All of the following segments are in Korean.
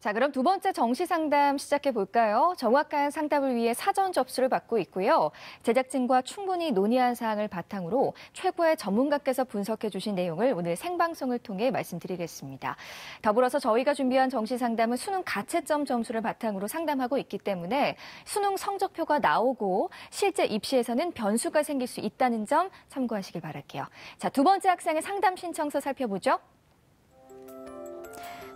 자, 그럼 두 번째 정시 상담 시작해 볼까요? 정확한 상담을 위해 사전 접수를 받고 있고요. 제작진과 충분히 논의한 사항을 바탕으로 최고의 전문가께서 분석해 주신 내용을 오늘 생방송을 통해 말씀드리겠습니다. 더불어서 저희가 준비한 정시 상담은 수능 가채점 점수를 바탕으로 상담하고 있기 때문에 수능 성적표가 나오고 실제 입시에서는 변수가 생길 수 있다는 점 참고하시길 바랄게요. 자, 두 번째 학생의 상담 신청서 살펴보죠.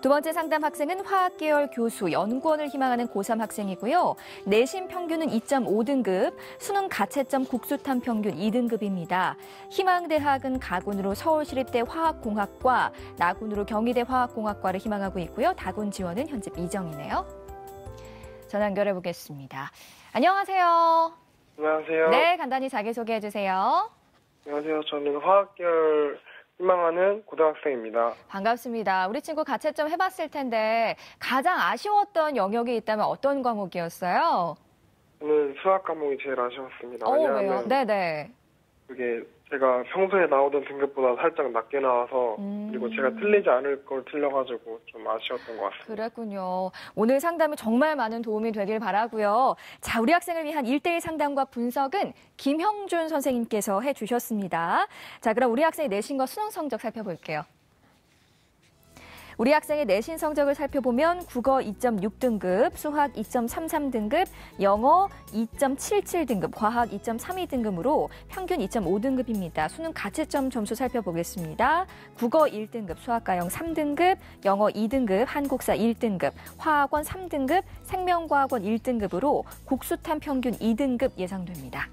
두 번째 상담 학생은 화학계열 교수, 연구원을 희망하는 고3 학생이고요. 내신 평균은 2.5등급, 수능 가채점 국수탐 평균 2등급입니다. 희망대학은 가군으로 서울시립대 화학공학과, 나군으로 경희대 화학공학과를 희망하고 있고요. 다군 지원은 현재 미정이네요. 전화 연결해 보겠습니다. 안녕하세요. 안녕하세요. 네, 간단히 자기소개해 주세요. 안녕하세요. 저는 화학계열 희망하는 고등학생입니다. 반갑습니다. 우리 친구 가채점 해봤을 텐데 가장 아쉬웠던 영역이 있다면 어떤 과목이었어요? 저는 수학 과목이 제일 아쉬웠습니다. 왜요? 왜냐하면 네네. 그게 제가 평소에 나오던 등급보다 살짝 낮게 나와서 그리고 제가 틀리지 않을 걸 틀려가지고 좀 아쉬웠던 것 같습니다. 그랬군요. 오늘 상담이 정말 많은 도움이 되길 바라고요. 자, 우리 학생을 위한 1대1 상담과 분석은 김형준 선생님께서 해주셨습니다. 자, 그럼 우리 학생의 내신과 수능 성적 살펴볼게요. 우리 학생의 내신 성적을 살펴보면 국어 2.6등급, 수학 2.33등급, 영어 2.77등급, 과학 2.32등급으로 평균 2.5등급입니다. 수능 가채점 점수 살펴보겠습니다. 국어 1등급, 수학과형 3등급, 영어 2등급, 한국사 1등급, 화학원 3등급, 생명과학원 1등급으로 국수탐 평균 2등급 예상됩니다.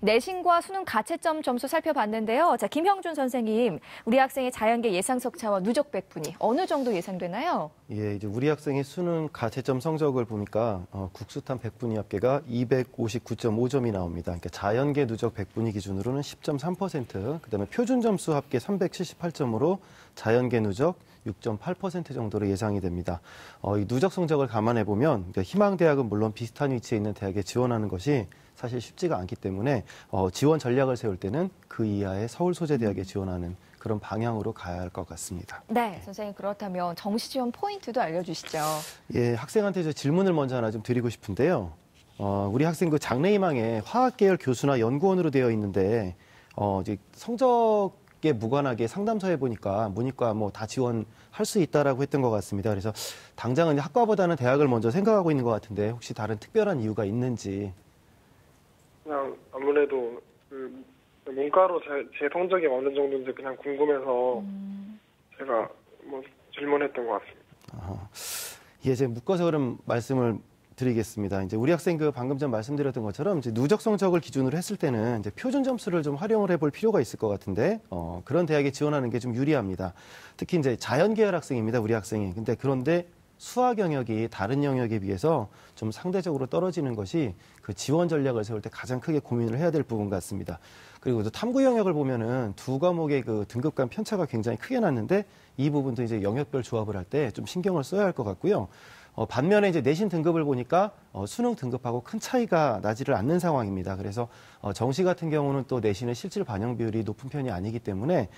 내신과 수능 가채점 점수 살펴봤는데요. 자, 김형준 선생님, 우리 학생의 자연계 예상석차와 누적 백분위 어느 정도 예상되나요? 예, 이제 우리 학생의 수능 가채점 성적을 보니까 국수탐 백분위 합계가 259.5점이 나옵니다. 그러니까 자연계 누적 백분위 기준으로는 10.3%, 그다음에 표준 점수 합계 378점으로 자연계 누적 6.8% 정도로 예상이 됩니다. 이 누적 성적을 감안해 보면 그러니까 희망대학은 물론 비슷한 위치에 있는 대학에 지원하는 것이 사실 쉽지가 않기 때문에 지원 전략을 세울 때는 그 이하의 서울 소재대학에 지원하는 그런 방향으로 가야 할 것 같습니다. 네, 선생님 그렇다면 정시 지원 포인트도 알려주시죠. 예, 학생한테 저 질문을 먼저 하나 좀 드리고 싶은데요. 우리 학생 그 장래희망에 화학계열 교수나 연구원으로 되어 있는데 이제 성적에 무관하게 상담서에 보니까 문이과 뭐 다 지원할 수 있다라고 했던 것 같습니다. 그래서 당장은 학과보다는 대학을 먼저 생각하고 있는 것 같은데 혹시 다른 특별한 이유가 있는지. 그냥 아무래도 그 문과로 제 성적이 어느 정도인지 그냥 궁금해서 제가 뭐 질문했던 것 같습니다. 예, 제가 묶어서 그럼 말씀을 드리겠습니다. 이제 우리 학생 그 방금 전 말씀드렸던 것처럼 이제 누적 성적을 기준으로 했을 때는 이제 표준 점수를 좀 활용을 해볼 필요가 있을 것 같은데 그런 대학에 지원하는 게 좀 유리합니다. 특히 이제 자연계열 학생입니다, 우리 학생이. 그런데 수학 영역이 다른 영역에 비해서 좀 상대적으로 떨어지는 것이 그 지원 전략을 세울 때 가장 크게 고민을 해야 될 부분 같습니다. 그리고 또 탐구 영역을 보면은 두 과목의 그 등급 간 편차가 굉장히 크게 났는데 이 부분도 이제 영역별 조합을 할 때 좀 신경을 써야 할 것 같고요. 반면에 이제 내신 등급을 보니까 수능 등급하고 큰 차이가 나지를 않는 상황입니다. 그래서 정시 같은 경우는 또 내신의 실질 반영 비율이 높은 편이 아니기 때문에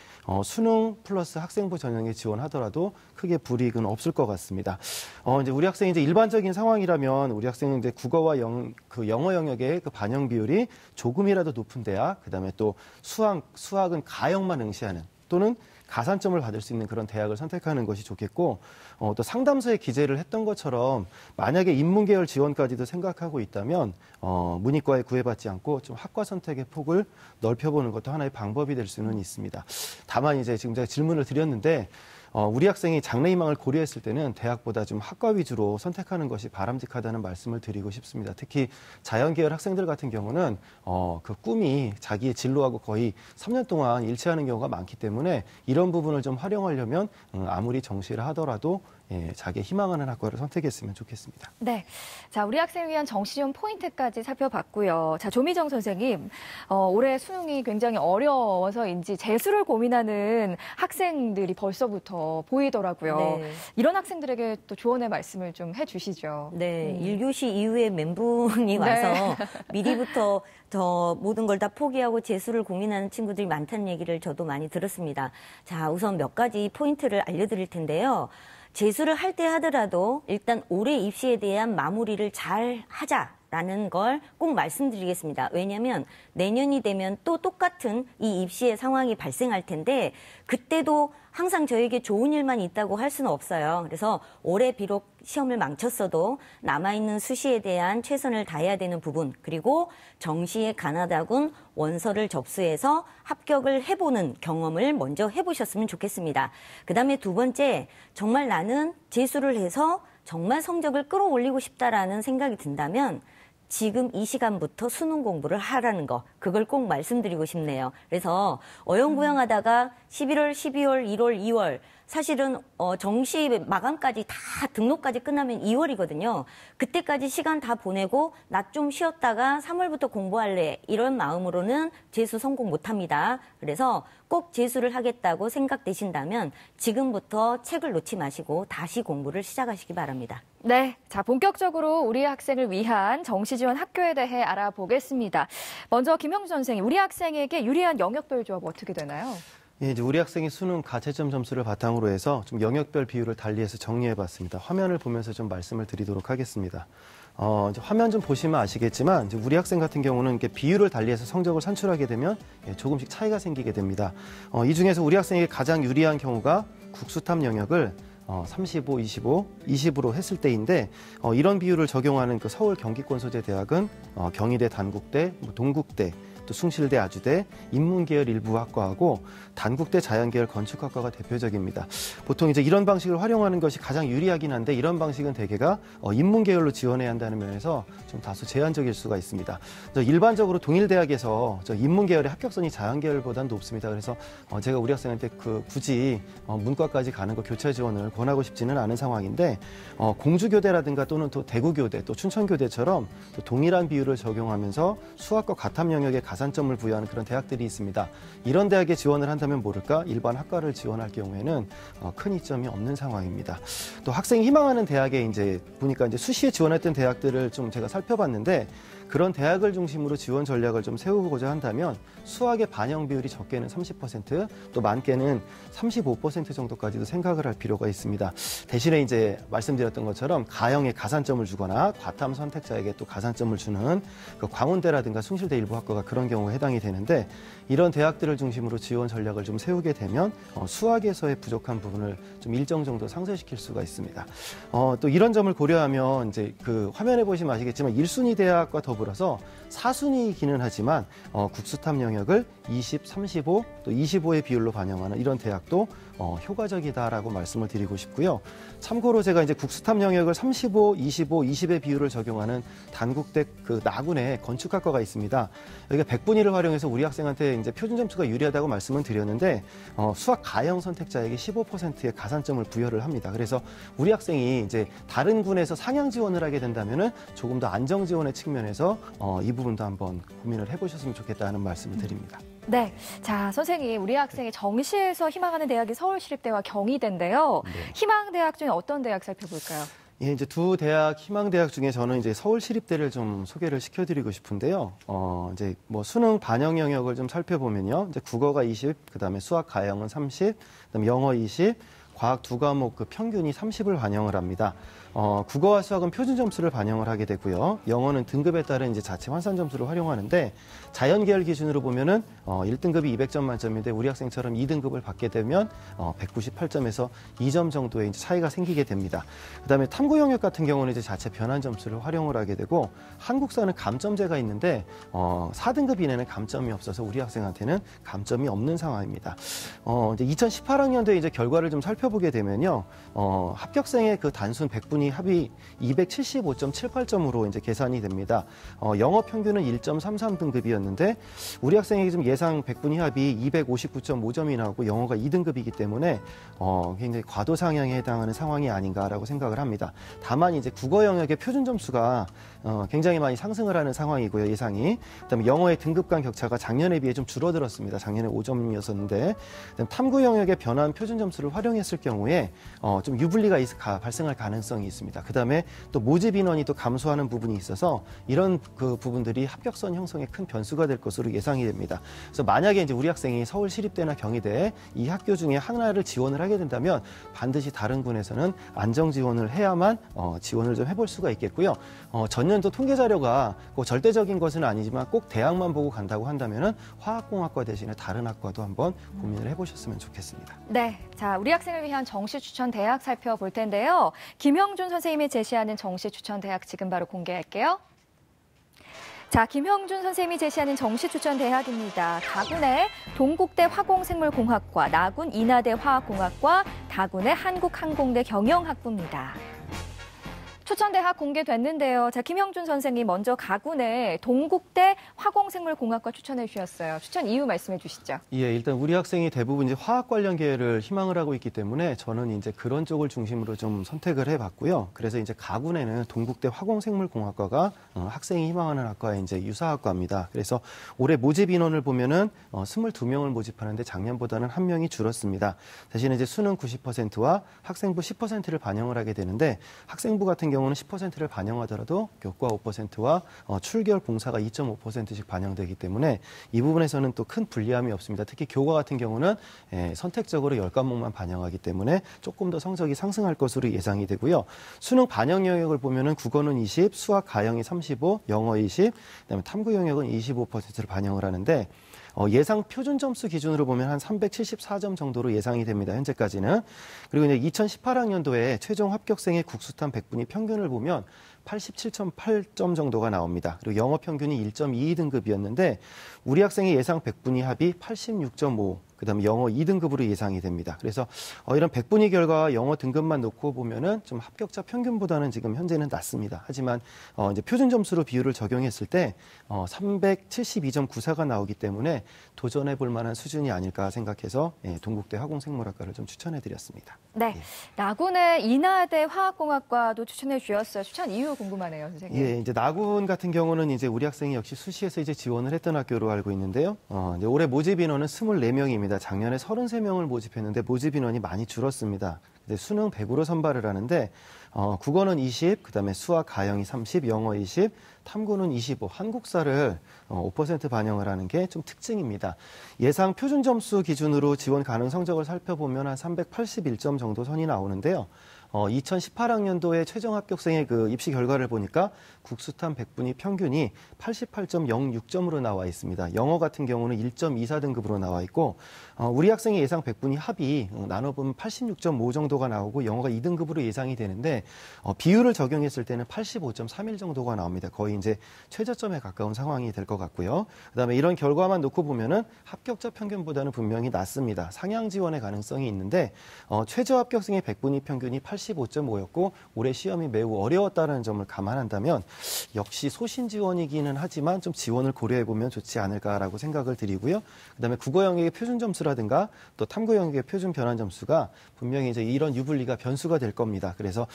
수능 플러스 학생부 전형에 지원하더라도 크게 불이익은 없을 것 같습니다. 이제 우리 학생이 이제 일반적인 상황이라면 우리 학생은 이제 국어와 영어 영역의 그 반영 비율이 조금이라도 높은 대학, 그다음에 또 수학은 가형만 응시하는 또는 가산점을 받을 수 있는 그런 대학을 선택하는 것이 좋겠고 또 상담서에 기재를 했던 것처럼 만약에 인문계열 지원까지도 생각하고 있다면 문이과에 구애받지 않고 좀 학과 선택의 폭을 넓혀보는 것도 하나의 방법이 될 수는 있습니다. 다만 이제 지금 제가 질문을 드렸는데 우리 학생이 장래희망을 고려했을 때는 대학보다 좀 학과 위주로 선택하는 것이 바람직하다는 말씀을 드리고 싶습니다. 특히 자연계열 학생들 같은 경우는 그 꿈이 자기의 진로하고 거의 3년 동안 일치하는 경우가 많기 때문에 이런 부분을 좀 활용하려면 아무리 정시를 하더라도 자기 희망하는 학과를 선택했으면 좋겠습니다. 네, 자 우리 학생을 위한 정시 지원 포인트까지 살펴봤고요. 자 조미정 선생님, 올해 수능이 굉장히 어려워서인지 재수를 고민하는 학생들이 벌써부터 보이더라고요. 네. 이런 학생들에게 또 조언의 말씀을 좀 해주시죠. 네, 1교시 이후에 멘붕이 와서 미리부터 모든 걸 다 포기하고 재수를 고민하는 친구들이 많다는 얘기를 저도 많이 들었습니다. 자, 우선 몇 가지 포인트를 알려드릴 텐데요. 재수를 할 때 하더라도 일단 올해 입시에 대한 마무리를 잘 하자라는 걸 꼭 말씀드리겠습니다. 왜냐하면 내년이 되면 또 똑같은 이 입시의 상황이 발생할 텐데 그때도 항상 저에게 좋은 일만 있다고 할 수는 없어요. 그래서 올해 비록 시험을 망쳤어도 남아있는 수시에 대한 최선을 다해야 되는 부분, 그리고 정시에 가나다군 원서를 접수해서 합격을 해보는 경험을 먼저 해보셨으면 좋겠습니다. 그다음에 두 번째, 정말 나는 재수를 해서 정말 성적을 끌어올리고 싶다라는 생각이 든다면 지금 이 시간부터 수능 공부를 하라는 거, 그걸 꼭 말씀드리고 싶네요. 그래서 어영부영하다가 11월, 12월, 1월, 2월 사실은 정시 마감까지 다 등록까지 끝나면 2월이거든요. 그때까지 시간 다 보내고 나 좀 쉬었다가 3월부터 공부할래 이런 마음으로는 재수 성공 못합니다. 그래서 꼭 재수를 하겠다고 생각되신다면 지금부터 책을 놓지 마시고 다시 공부를 시작하시기 바랍니다. 네, 자 본격적으로 우리 학생을 위한 정시 지원 학교에 대해 알아보겠습니다. 먼저 김형주 선생님, 우리 학생에게 유리한 영역별 조합 어떻게 되나요? 예, 이제 우리 학생이 수능 가채점 점수를 바탕으로 해서 좀 영역별 비율을 달리해서 정리해봤습니다. 화면을 보면서 좀 말씀을 드리도록 하겠습니다. 이제 화면 좀 보시면 아시겠지만 이제 우리 학생 같은 경우는 이렇게 비율을 달리해서 성적을 산출하게 되면 조금씩 차이가 생기게 됩니다. 이 중에서 우리 학생에게 가장 유리한 경우가 국수탑 영역을 35, 25, 20으로 했을 때인데 이런 비율을 적용하는 그 서울 경기권소재대학은 경희대, 단국대, 동국대, 또 숭실대, 아주대, 인문계열 일부 학과하고 단국대 자연계열 건축학과가 대표적입니다. 보통 이제 이런 방식을 활용하는 것이 가장 유리하긴 한데 이런 방식은 대개가 인문계열로 지원해야 한다는 면에서 좀 다소 제한적일 수가 있습니다. 일반적으로 동일대학에서 인문계열의 합격선이 자연계열보다는 높습니다. 그래서 제가 우리 학생한테 굳이 문과까지 가는 거 교차 지원을 권하고 싶지는 않은 상황인데 공주교대라든가 또는 또 대구교대, 또 춘천교대처럼 또 동일한 비율을 적용하면서 수학과 과탐 영역에 가산점을 부여하는 그런 대학들이 있습니다. 이런 대학에 지원을 한다면 모를까 일반 학과를 지원할 경우에는 큰 이점이 없는 상황입니다. 또 학생이 희망하는 대학에 이제 보니까 이제 수시에 지원했던 대학들을 좀 제가 살펴봤는데 그런 대학을 중심으로 지원 전략을 좀 세우고자 한다면 수학의 반영 비율이 적게는 30%, 또 많게는 35% 정도까지도 생각을 할 필요가 있습니다. 대신에 이제 말씀드렸던 것처럼 가형에 가산점을 주거나 과탐 선택자에게 또 가산점을 주는 그 광운대라든가 숭실대 일부 학과가 그런 경우에 해당이 되는데 이런 대학들을 중심으로 지원 전략을 좀 세우게 되면 수학에서의 부족한 부분을 좀 일정 정도 상쇄시킬 수가 있습니다. 또 이런 점을 고려하면 이제 그 화면에 보시면 아시겠지만 1순위 대학과 더불어서 4순위이기는 하지만 국수탑 영역을 20, 35, 또 25의 비율로 반영하는 이런 대학도 효과적이다라고 말씀을 드리고 싶고요. 참고로 제가 이제 국수탑 영역을 35, 25, 20의 비율을 적용하는 단국대 그 나군에 건축학과가 있습니다. 여기가 100분위를 활용해서 우리 학생한테 이제 표준 점수가 유리하다고 말씀을 드렸는데 수학 가형 선택자에게 15%의 가산점을 부여를 합니다. 그래서 우리 학생이 이제 다른 군에서 상향 지원을 하게 된다면은 조금 더 안정 지원의 측면에서 이 부분도 한번 고민을 해보셨으면 좋겠다는 말씀을 드립니다. 네, 자 선생님, 우리 학생이 정시에서 희망하는 대학이 서울시립대와 경희대인데요. 네. 희망대학 중에 어떤 대학 살펴볼까요? 예, 이제 두 대학 희망대학 중에 저는 이제 서울시립대를 좀 소개를 시켜드리고 싶은데요. 이제 뭐 수능 반영 영역을 좀 살펴보면요, 이제 국어가 20, 그다음에 수학 가형은 30, 그다음에 영어 20, 과학 두 과목 그 평균이 30을 반영을 합니다. 국어와 수학은 표준 점수를 반영을 하게 되고요. 영어는 등급에 따른 이제 자체 환산 점수를 활용하는데 자연계열 기준으로 보면은 1등급이 200점 만점인데 우리 학생처럼 2등급을 받게 되면 198점에서 2점 정도의 이제 차이가 생기게 됩니다. 그다음에 탐구 영역 같은 경우는 이제 자체 변환 점수를 활용을 하게 되고 한국사는 감점제가 있는데 4등급 이내는 감점이 없어서 우리 학생한테는 감점이 없는 상황입니다. 이제 2018학년도에 이제 결과를 좀 살펴보게 되면요. 합격생의 그 단순 100분 합이 275.78점으로 이제 계산이 됩니다. 영어 평균은 1.33등급이었는데 우리 학생에게 좀 예상 100분위 합이 259.5점이 나오고 영어가 2등급이기 때문에 굉장히 과도 상향에 해당하는 상황이 아닌가라고 생각을 합니다. 다만 이제 국어 영역의 표준 점수가 굉장히 많이 상승을 하는 상황이고요, 예상이. 그다음에 영어의 등급 간 격차가 작년에 비해 좀 줄어들었습니다. 작년에 5점이었었는데 탐구 영역의 변환 표준 점수를 활용했을 경우에 좀 유불리가 발생할 가능성이 있습니다. 그다음에 또 모집 인원이 또 감소하는 부분이 있어서 이런 그 부분들이 합격선 형성에 큰 변수가 될 것으로 예상이 됩니다. 그래서 만약에 이제 우리 학생이 서울시립대나 경희대에 이 학교 중에 하나를 지원을 하게 된다면 반드시 다른 군에서는 안정 지원을 해야만 지원을 좀 해볼 수가 있겠고요. 전년도 통계 자료가 꼭 절대적인 것은 아니지만 꼭 대학만 보고 간다고 한다면은 화학공학과 대신에 다른 학과도 한번 고민을 해보셨으면 좋겠습니다. 네, 자 우리 학생을 위한 정시 추천 대학 살펴볼 텐데요. 김형준 선생님이 제시하는 정시 추천 대학 지금 바로 공개할게요. 자, 김형준 선생님이 제시하는 정시 추천 대학입니다. 가군의 동국대 화공생물공학과, 나군 인하대 화학공학과, 다군의 한국항공대 경영학부입니다. 추천 대학 공개됐는데요. 자, 김형준 선생님 먼저 가군의 동국대 화공생물공학과 추천해 주셨어요. 추천 이유 말씀해 주시죠. 예, 일단 우리 학생이 대부분 이제 화학 관련 계열을 희망을 하고 있기 때문에 저는 이제 그런 쪽을 중심으로 좀 선택을 해봤고요. 그래서 이제 가군에는 동국대 화공생물공학과가 학생이 희망하는 학과의 이제 유사학과입니다. 그래서 올해 모집 인원을 보면은 22명을 모집하는데 작년보다는 1명이 줄었습니다. 대신에 이제 수능 90%와 학생부 10%를 반영을 하게 되는데 학생부 같은 경우는 10%를 반영하더라도 교과 5%와 출결 봉사가 2.5%씩 반영되기 때문에 이 부분에서는 또 큰 불리함이 없습니다. 특히 교과 같은 경우는 선택적으로 10과목만 반영하기 때문에 조금 더 성적이 상승할 것으로 예상이 되고요. 수능 반영 영역을 보면은 국어는 20, 수학 가영이 35, 영어 20, 그다음에 탐구 영역은 25%를 반영을 하는데 예상 표준 점수 기준으로 보면 한 374점 정도로 예상이 됩니다. 현재까지는. 그리고 이제 2018학년도에 최종 합격생의 국수탐 100분위 평균을 보면 87.8점 정도가 나옵니다. 그리고 영어 평균이 1.22등급이었는데 우리 학생의 예상 100분위 합이 86.5. 그다음에 영어 2등급으로 예상이 됩니다. 그래서 이런 100분위 결과와 영어 등급만 놓고 보면은 좀 합격자 평균보다는 지금 현재는 낮습니다. 하지만 이제 표준 점수로 비율을 적용했을 때 372.94가 나오기 때문에 도전해 볼 만한 수준이 아닐까 생각해서 동국대 화공생물학과를 좀 추천해 드렸습니다. 네. 예. 나군의 인하대 화학공학과도 추천해 주셨어요. 추천 이유 궁금하네요, 선생님. 예, 이제 나군 같은 경우는 이제 우리 학생이 역시 수시에서 이제 지원을 했던 학교로 알고 있는데요. 이제 올해 모집 인원은 24명입니다. 작년에 33명을 모집했는데 모집 인원이 많이 줄었습니다. 수능 100으로 선발을 하는데 국어는 20, 그다음에 수학 가영이 30, 영어 20, 탐구는 25, 한국사를 5% 반영을 하는 게 좀 특징입니다. 예상 표준 점수 기준으로 지원 가능 성적을 살펴보면 한 381점 정도 선이 나오는데요. 2018학년도에 최종 합격생의 그 입시 결과를 보니까 국수탐 100분위 평균이 88.06점으로 나와 있습니다. 영어 같은 경우는 1.24등급으로 나와 있고 우리 학생의 예상 100분위 합이 나눠보면 86.5 정도가 나오고 영어가 2등급으로 예상이 되는데 비율을 적용했을 때는 85.31 정도가 나옵니다. 거의 이제 최저점에 가까운 상황이 될 것 같고요. 그다음에 이런 결과만 놓고 보면은 합격자 평균보다는 분명히 낮습니다. 상향 지원의 가능성이 있는데 최저 합격생의 100분위 평균이 85.5였고 올해 시험이 매우 어려웠다는 점을 감안한다면 역시 소신 지원이기는 하지만 좀 지원을 고려해보면 좋지 않을까라고 생각을 드리고요. 그다음에 국어 영역의 표준 점수라든가 또 탐구 영역의 표준 변환 점수가 분명히 이제 이런 유불리가 변수가 될 겁니다. 그래서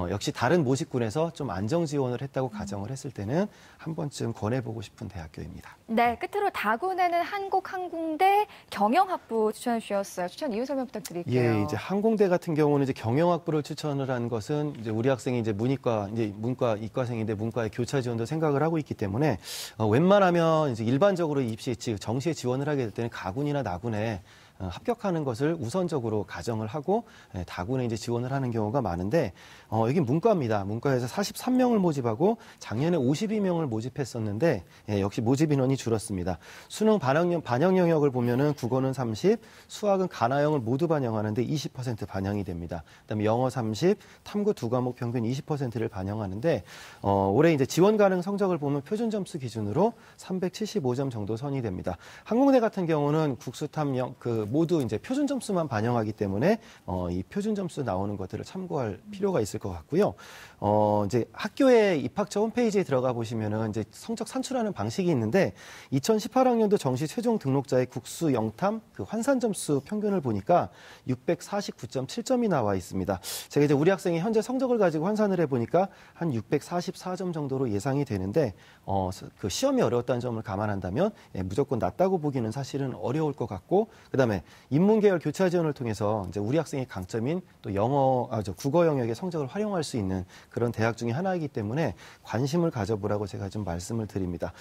역시 다른 모집군에서 좀 안정 지원을 했다고 가정을 했을 때는 한 번쯤 권해보고 싶은 대학교입니다. 네, 끝으로 다군에는 한국항공대 경영학부 추천해 주셨어요. 추천 이유 설명 부탁드릴게요. 예, 이제 항공대 같은 경우는 이제 경영학부를 추천을 한 것은 이제 우리 학생이 이제 문과 이과생인데 문과의 교차 지원도 생각을 하고 있기 때문에 웬만하면 이제 일반적으로 입시 정시에 지원을 하게 될 때는 가군이나 나군에 합격하는 것을 우선적으로 가정을 하고 다군에 이제 지원을 하는 경우가 많은데 여기 문과입니다. 문과에서 43명을 모집하고 작년에 52명을 모집했었는데 역시 모집 인원이 줄었습니다. 수능 반영 영역을 보면은 국어는 30, 수학은 가나영을 모두 반영하는데 20% 반영이 됩니다. 그다음에 영어 30, 탐구 두 과목 평균 20%를 반영하는데 올해 이제 지원 가능 성적을 보면 표준 점수 기준으로 375점 정도 선이 됩니다. 항공대 같은 경우는 국수탐 모두 이제 표준 점수만 반영하기 때문에 이 표준 점수 나오는 것들을 참고할 필요가 있을 것 같고요. 이제 학교의 입학처 홈페이지에 들어가 보시면은 이제 성적 산출하는 방식이 있는데 2018학년도 정시 최종 등록자의 국수 영탐 그 환산 점수 평균을 보니까 649.7점이 나와 있습니다. 제가 이제 우리 학생이 현재 성적을 가지고 환산을 해보니까 한 644점 정도로 예상이 되는데 그 시험이 어려웠다는 점을 감안한다면 무조건 낮다고 보기는 사실은 어려울 것 같고 그다음에 그다음에 인문계열 교차 지원을 통해서 이제 우리 학생의 강점인 또 국어 영역의 성적을 활용할 수 있는 그런 대학 중에 하나이기 때문에 관심을 가져보라고 제가 좀 말씀을 드립니다.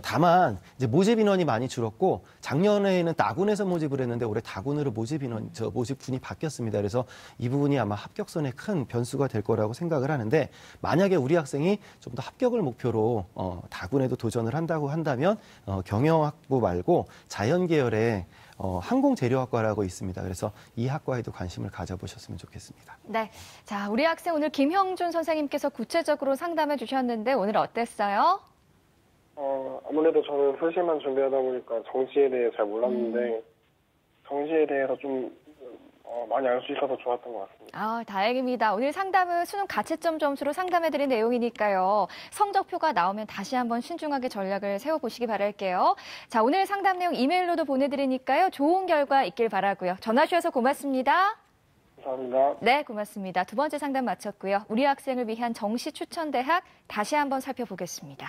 다만 이제 모집 인원이 많이 줄었고 작년에는 다군에서 모집을 했는데 올해 다군으로 모집군이 바뀌었습니다. 그래서 이 부분이 아마 합격선에 큰 변수가 될 거라고 생각을 하는데 만약에 우리 학생이 좀 더 합격을 목표로 다군에도 도전을 한다고 한다면 경영학부 말고 자연계열의 항공재료학과라고 있습니다. 그래서 이 학과에도 관심을 가져보셨으면 좋겠습니다. 네, 자 우리 학생 오늘 김형준 선생님께서 구체적으로 상담해 주셨는데 오늘 어땠어요? 아무래도 저는 수시만 준비하다 보니까 정시에 대해 잘 몰랐는데 정시에 대해서 좀 많이 알 수 있어서 좋았던 것 같습니다. 다행입니다. 오늘 상담은 수능 가채점 점수로 상담해드린 내용이니까요. 성적표가 나오면 다시 한번 신중하게 전략을 세워보시기 바랄게요. 자, 오늘 상담 내용 이메일로도 보내드리니까요. 좋은 결과 있길 바라고요. 전화 주셔서 고맙습니다. 감사합니다. 네, 고맙습니다. 두 번째 상담 마쳤고요. 우리 학생을 위한 정시 추천 대학 다시 한번 살펴보겠습니다.